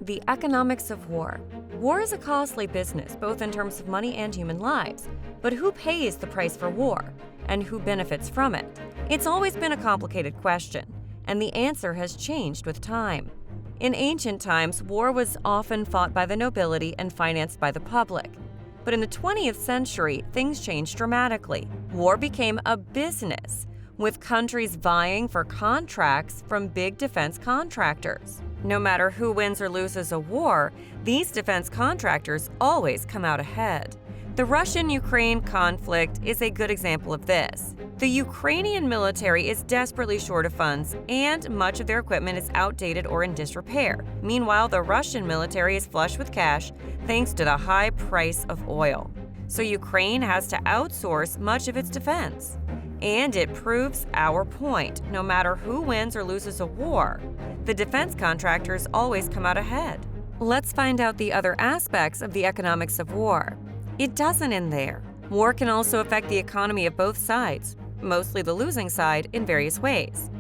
The economics of war. War is a costly business, both in terms of money and human lives. But who pays the price for war? And who benefits from it? It's always been a complicated question, and the answer has changed with time. In ancient times, war was often fought by the nobility and financed by the public. But in the 20th century, things changed dramatically. War became a business, with countries vying for contracts from big defense contractors. No matter who wins or loses a war, these defense contractors always come out ahead. The Russian-Ukraine conflict is a good example of this. The Ukrainian military is desperately short of funds, and much of their equipment is outdated or in disrepair. Meanwhile, the Russian military is flush with cash thanks to the high price of oil. So Ukraine has to outsource much of its defense. And it proves our point. No matter who wins or loses a war, the defense contractors always come out ahead. Let's find out the other aspects of the economics of war. It doesn't end there. War can also affect the economy of both sides, mostly the losing side, in various ways.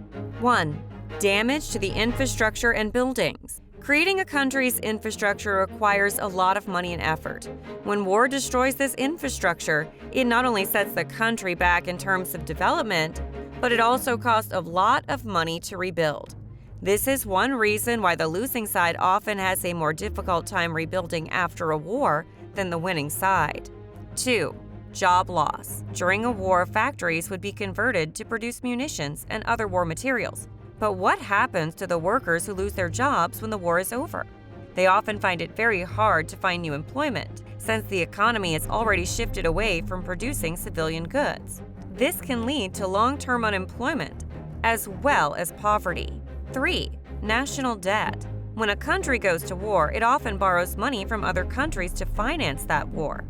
1. Damage to the infrastructure and buildings. Creating a country's infrastructure requires a lot of money and effort. When war destroys this infrastructure, it not only sets the country back in terms of development, but it also costs a lot of money to rebuild. This is one reason why the losing side often has a more difficult time rebuilding after a war than the winning side. 2. Job loss. During a war, factories would be converted to produce munitions and other war materials. But what happens to the workers who lose their jobs when the war is over? They often find it very hard to find new employment, since the economy has already shifted away from producing civilian goods. This can lead to long-term unemployment, as well as poverty. 3. National debt. When a country goes to war, it often borrows money from other countries to finance that war.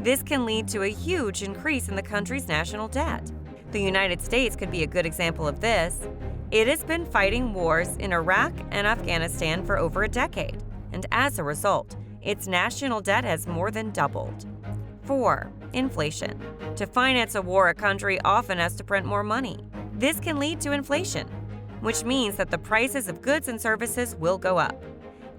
This can lead to a huge increase in the country's national debt. The United States could be a good example of this. It has been fighting wars in Iraq and Afghanistan for over a decade, and as a result, its national debt has more than doubled. 4. Inflation. To finance a war, a country often has to print more money. This can lead to inflation, which means that the prices of goods and services will go up.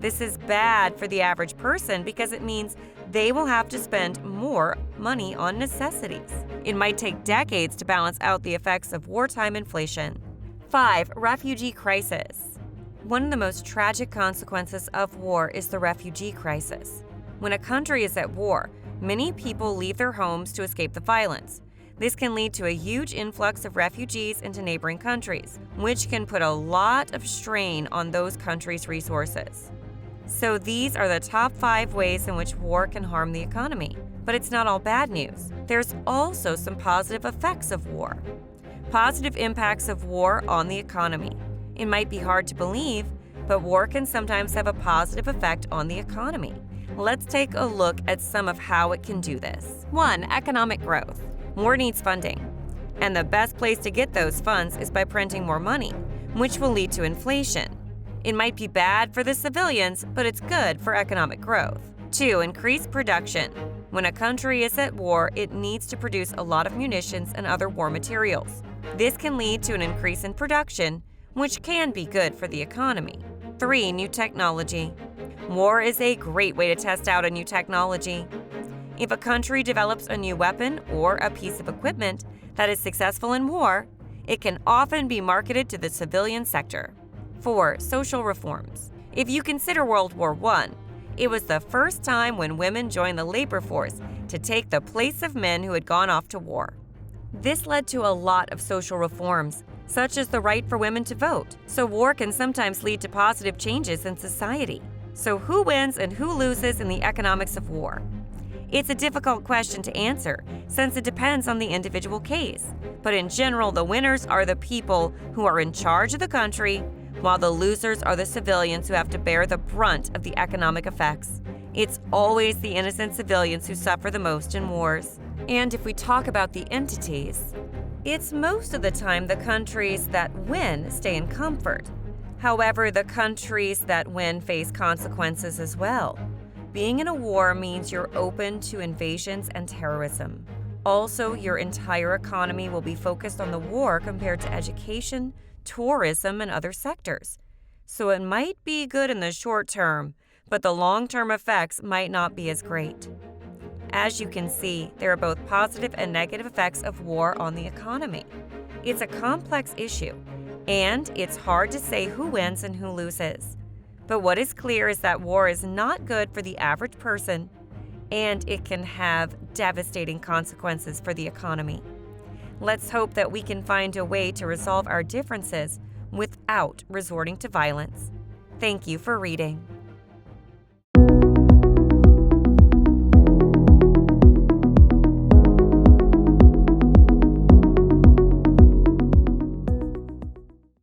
This is bad for the average person because it means they will have to spend more money on necessities. It might take decades to balance out the effects of wartime inflation. 5. Refugee crisis. One of the most tragic consequences of war is the refugee crisis. When a country is at war, many people leave their homes to escape the violence. This can lead to a huge influx of refugees into neighboring countries, which can put a lot of strain on those countries' resources. So these are the top 5 ways in which war can harm the economy. But it's not all bad news. There's also some positive effects of war. Positive impacts of war on the economy. It might be hard to believe, but war can sometimes have a positive effect on the economy. Let's take a look at some of how it can do this. 1. Economic growth. War needs funding, and the best place to get those funds is by printing more money, which will lead to inflation. It might be bad for the civilians, but it's good for economic growth. 2. Increased production. When a country is at war, it needs to produce a lot of munitions and other war materials. This can lead to an increase in production, which can be good for the economy. 3. New technology. War is a great way to test out a new technology. If a country develops a new weapon or a piece of equipment that is successful in war, it can often be marketed to the civilian sector. 4. Social reforms. If you consider World War I, it was the first time when women joined the labor force to take the place of men who had gone off to war. This led to a lot of social reforms, such as the right for women to vote. So war can sometimes lead to positive changes in society. So who wins and who loses in the economics of war? It's a difficult question to answer, since it depends on the individual case. But in general, the winners are the people who are in charge of the country, while the losers are the civilians who have to bear the brunt of the economic effects. It's always the innocent civilians who suffer the most in wars. And if we talk about the entities, it's most of the time the countries that win stay in comfort. However, the countries that win face consequences as well. Being in a war means you're open to invasions and terrorism. Also, your entire economy will be focused on the war compared to education, tourism, and other sectors. So it might be good in the short term, but the long-term effects might not be as great. As you can see, there are both positive and negative effects of war on the economy. It's a complex issue, and it's hard to say who wins and who loses. But what is clear is that war is not good for the average person, and it can have devastating consequences for the economy. Let's hope that we can find a way to resolve our differences without resorting to violence. Thank you for reading.